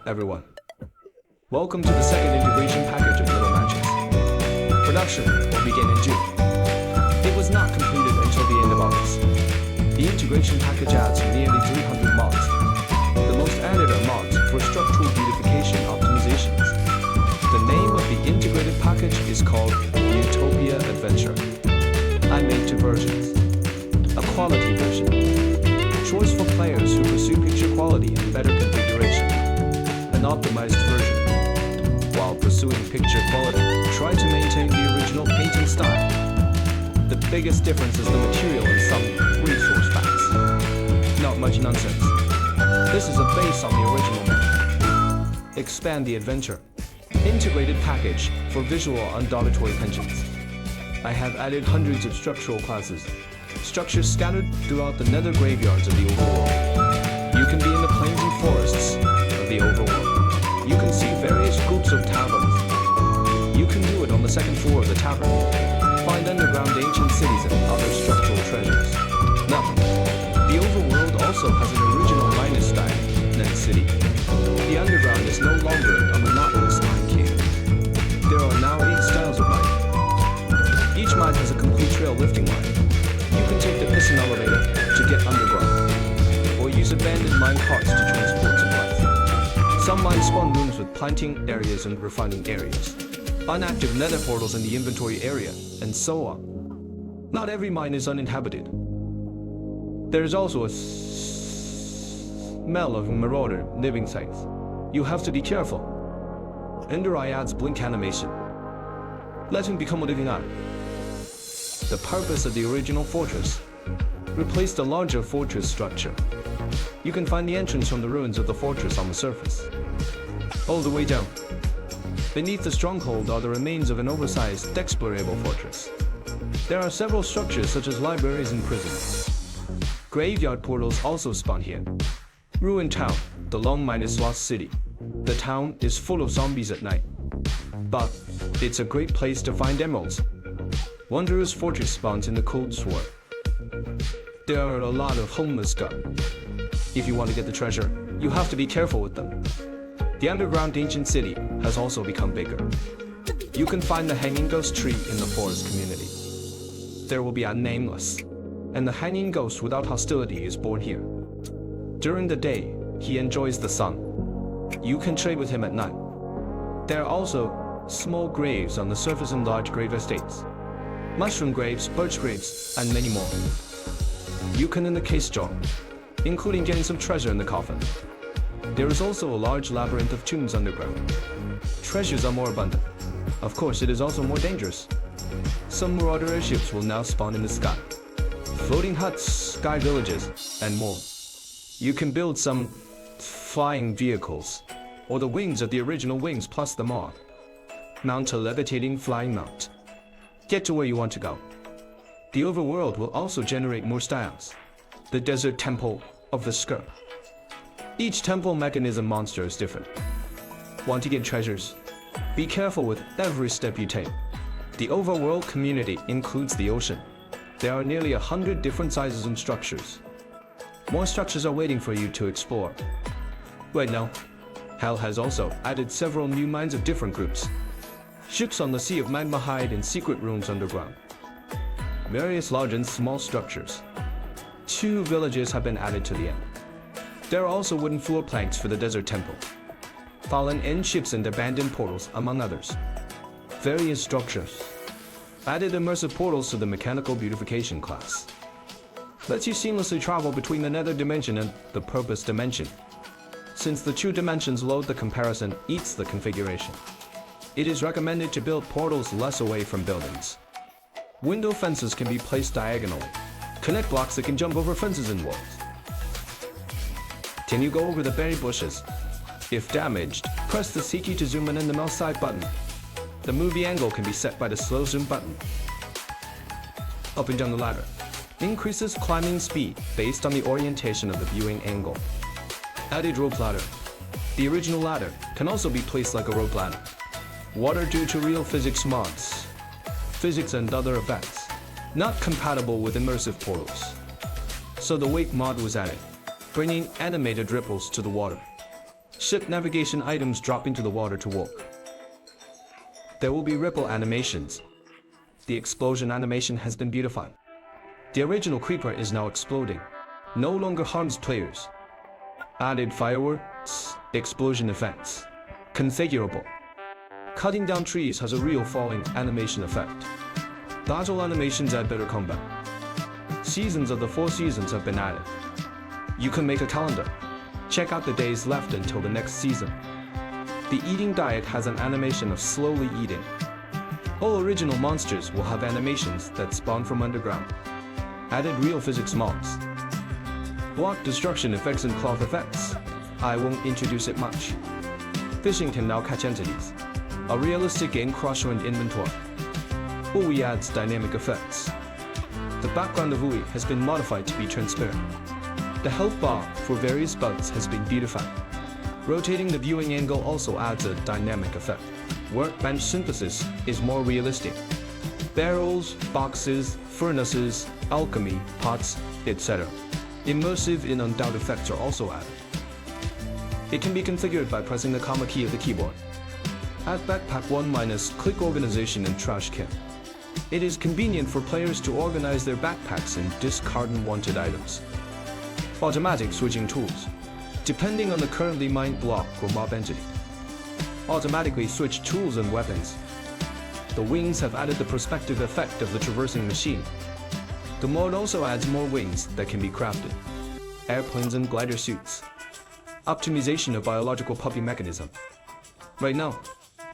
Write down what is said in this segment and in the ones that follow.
everyone. Welcome to the second integration package of Little Matches. Production will begin in June. It was not completed until the end of August. The integration package adds nearly 300 mods. The most added are mods for structural beautification optimizations. The name of the integrated package is called Utopia Adventure. I made two versions. A quality version, choice for players who pursue picture quality and better configuration. An optimized version, while pursuing picture quality, try to maintain the original painting style. The biggest difference is the material and some resource packs. Not much nonsense. This is a base on the original map. Expand the adventure. Integrated package for visual and auditory pensions. I have added hundreds of structural classes. Structures scattered throughout the nether graveyards of the overworld. You can be in the plains and forests of the overworld. You can see various groups of taverns. You can do it on the second floor of the tavern. Find underground ancient cities and other structural treasures. Now, the overworld also has an original minus style, net city. The underground is no longer a monotonous mine cave. There are now 8 styles of mine. Each mine has a complete trail lifting line. You can take the piston elevator to get underground, or use abandoned mine carts to transport supplies. Some mines spawn rooms with planting areas and refining areas, unactive nether portals in the inventory area, and so on. Not every mine is uninhabited. There is also a smell of marauder living sites. You have to be careful. Ender Eye adds blink animation. Let him become a living eye. The purpose of the original fortress. Replace the larger fortress structure. You can find the entrance from the ruins of the fortress on the surface. All the way down. Beneath the stronghold are the remains of an oversized, explorable fortress. There are several structures such as libraries and prisons. Graveyard portals also spawn here. Ruined Town, the long minus lost city. The town is full of zombies at night. But it's a great place to find emeralds. Wondrous fortress spawns in the cold sword. There are a lot of homeless guards. If you want to get the treasure, you have to be careful with them. The underground ancient city has also become bigger. You can find the hanging ghost tree in the forest community. There will be a nameless, and the hanging ghost without hostility is born here. During the day, he enjoys the sun. You can trade with him at night. There are also small graves on the surface and large grave estates. Mushroom graves, birch graves, and many more. You can in the case jar, including getting some treasure in the coffin. There is also a large labyrinth of tombs underground. Treasures are more abundant. Of course, it is also more dangerous. Some marauder airships will now spawn in the sky. Floating huts, sky villages, and more. You can build some flying vehicles, or the wings of the original wings plus the mod. Mount a levitating flying mount. Get to where you want to go. The overworld will also generate more styles. The desert temple of the Skur. Each temple mechanism monster is different. Want to get treasures? Be careful with every step you take. The overworld community includes the ocean. There are nearly 100 different sizes and structures. More structures are waiting for you to explore. Wait, no. Hell has also added several new mines of different groups. Ships on the Sea of Magma hide in secret rooms underground. Various large and small structures. 2 villages have been added to the end. There are also wooden floor planks for the desert temple. Fallen end ships and abandoned portals, among others. Various structures. Added immersive portals to the mechanical beautification class. Lets you seamlessly travel between the nether dimension and the purpose dimension. Since the 2 dimensions load, the comparison eats the configuration. It is recommended to build portals less away from buildings. Window fences can be placed diagonally. Connect blocks that can jump over fences and walls. Can you go over the berry bushes? If damaged, press the C key to zoom in and the mouse side button. The movie angle can be set by the slow zoom button. Up and down the ladder. Increases climbing speed based on the orientation of the viewing angle. Added rope ladder. The original ladder can also be placed like a rope ladder. Water due to real physics mods. Physics and other effects. Not compatible with immersive portals. So the wake mod was added, bringing animated ripples to the water. Ship navigation items drop into the water to walk. There will be ripple animations. The explosion animation has been beautified. The original creeper is now exploding. No longer harms players. Added fireworks, explosion effects. Configurable. Cutting down trees has a real falling animation effect. Battle animations add better combat. Seasons of the 4 seasons have been added. You can make a calendar. Check out the days left until the next season. The eating diet has an animation of slowly eating. All original monsters will have animations that spawn from underground. Added real physics mobs. Block destruction effects and cloth effects. I won't introduce it much. Fishing can now catch entities. A realistic game crusher and inventory. UI adds dynamic effects. The background of UI has been modified to be transparent. The health bar for various bugs has been beautified. Rotating the viewing angle also adds a dynamic effect. Workbench synthesis is more realistic. Barrels, boxes, furnaces, alchemy, pots, etc. Immersive and undoubted effects are also added. It can be configured by pressing the comma key of the keyboard. Add backpack 1 - click organization and trash can. It is convenient for players to organize their backpacks and discard unwanted items. Automatic switching tools. Depending on the currently mined block or mob entity. Automatically switch tools and weapons. The wings have added the perspective effect of the traversing machine. The mod also adds more wings that can be crafted. Airplanes and glider suits. Optimization of biological puppy mechanism. Right now,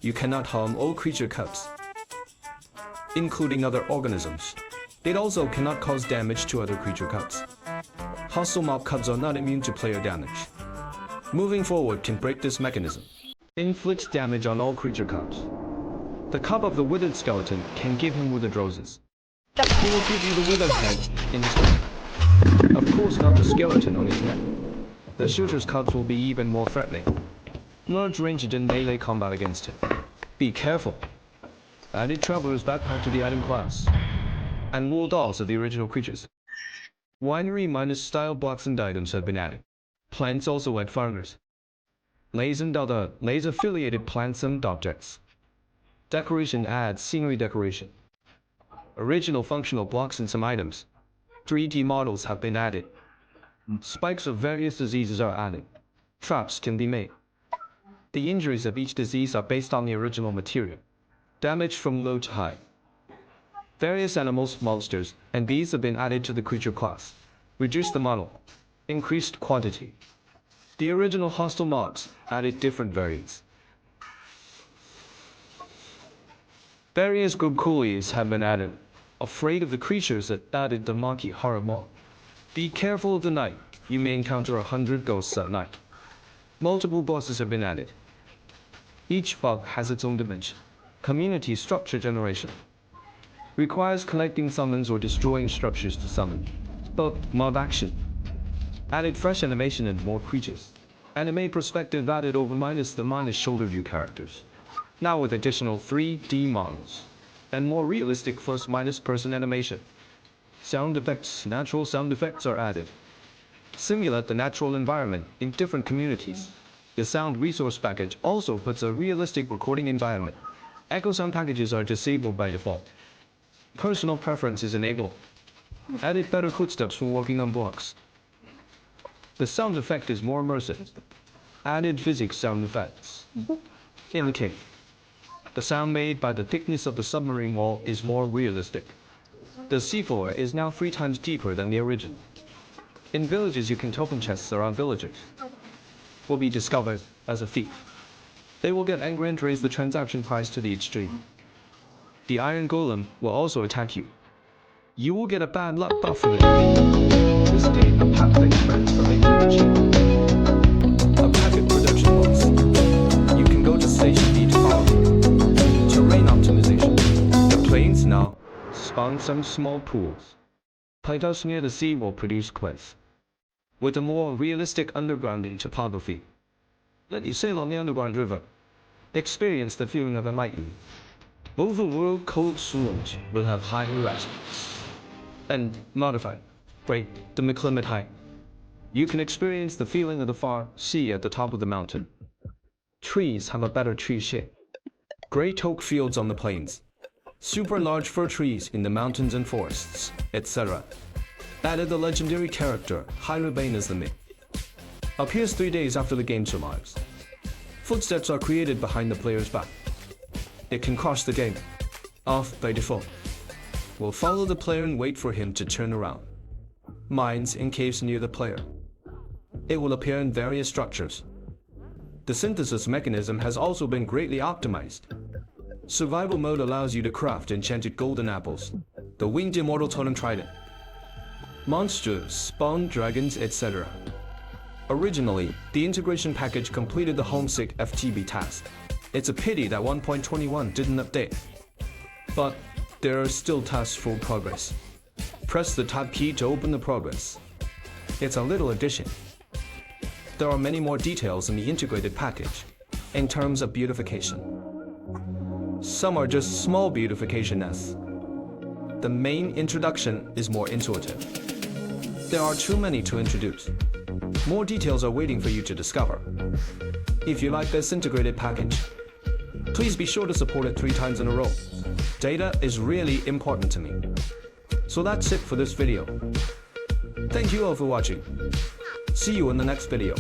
you cannot harm all creature cubs, including other organisms. It also cannot cause damage to other creature cubs. Hostile mob cubs are not immune to player damage. Moving forward can break this mechanism. Inflict damage on all creature cubs. The cub of the withered skeleton can give him withered roses. He will give you the withered head in turn. Of course not the skeleton on his neck. The shooter's cubs will be even more threatening. Large ranged and melee combat against him. Be careful. Added traveler's backpack to the item class. And wool dolls of the original creatures. Winery minus style blocks and items have been added. Plants also add farmers. Lays and other lays affiliated plants and objects. Decoration adds scenery decoration. Original functional blocks and some items. 3D models have been added. Spikes of various diseases are added. Traps can be made. The injuries of each disease are based on the original material. Damage from low to high. Various animals, monsters, and bees have been added to the creature class. Reduce the model. Increased quantity. The original hostile mobs added different variants. Various group coolies have been added. Afraid of the creatures that added the monkey horror mob. Be careful of the night. You may encounter 100 ghosts at night. Multiple bosses have been added. Each bug has its own dimension. Community structure generation. Requires collecting summons or destroying structures to summon. But mob action. Added fresh animation and more creatures. Anime perspective added over the shoulder view characters. Now with additional 3D models. And more realistic first-person animation. Sound effects, natural sound effects are added. Simulate the natural environment in different communities. The sound resource package also puts a realistic recording environment. Echo sound packages are disabled by default. Personal preference is enabled. Added better footsteps for walking on blocks. The sound effect is more immersive. Added physics sound effects. Indicate. The sound made by the thickness of the submarine wall is more realistic. The seafloor is now 3 times deeper than the original. In villages you can token chests around villagers. Will be discovered as a thief. They will get angry and raise the transaction price to the extreme. The iron golem will also attack you. You will get a bad luck buff from it. This day a pack thanks friends for making the cheap. A packet production box. You can go to station B to follow. Terrain optimization. The plains now spawn some small pools. Playhouse near the sea will produce quests. With a more realistic underground topography. Let you sail on the underground river. Experience the feeling of enlightenment. Overworld cold sewage will have higher resonance. And modified. Rate the climate height. You can experience the feeling of the far sea at the top of the mountain. Trees have a better tree shape. Great oak fields on the plains. Super large fir trees in the mountains and forests, etc. Added the legendary character, Hyrule as the myth. Appears 3 days after the game survives. Footsteps are created behind the player's back. It can cross the game, off by default. We'll follow the player and wait for him to turn around. Mines in caves near the player. It will appear in various structures. The synthesis mechanism has also been greatly optimized. Survival mode allows you to craft enchanted golden apples, the winged immortal totem trident. Monsters spawn dragons, etc. Originally, the integration package completed the homesick FTB task. It's a pity that 1.21 didn't update. But there are still tasks for progress. Press the tab key to open the progress. It's a little addition. There are many more details in the integrated package, in terms of beautification. Some are just small beautifications. The main introduction is more intuitive. There are too many to introduce. More details are waiting for you to discover. If you like this integrated package, please be sure to support it 3 times in a row. Data is really important to me. So that's it for this video. Thank you all for watching. See you in the next video.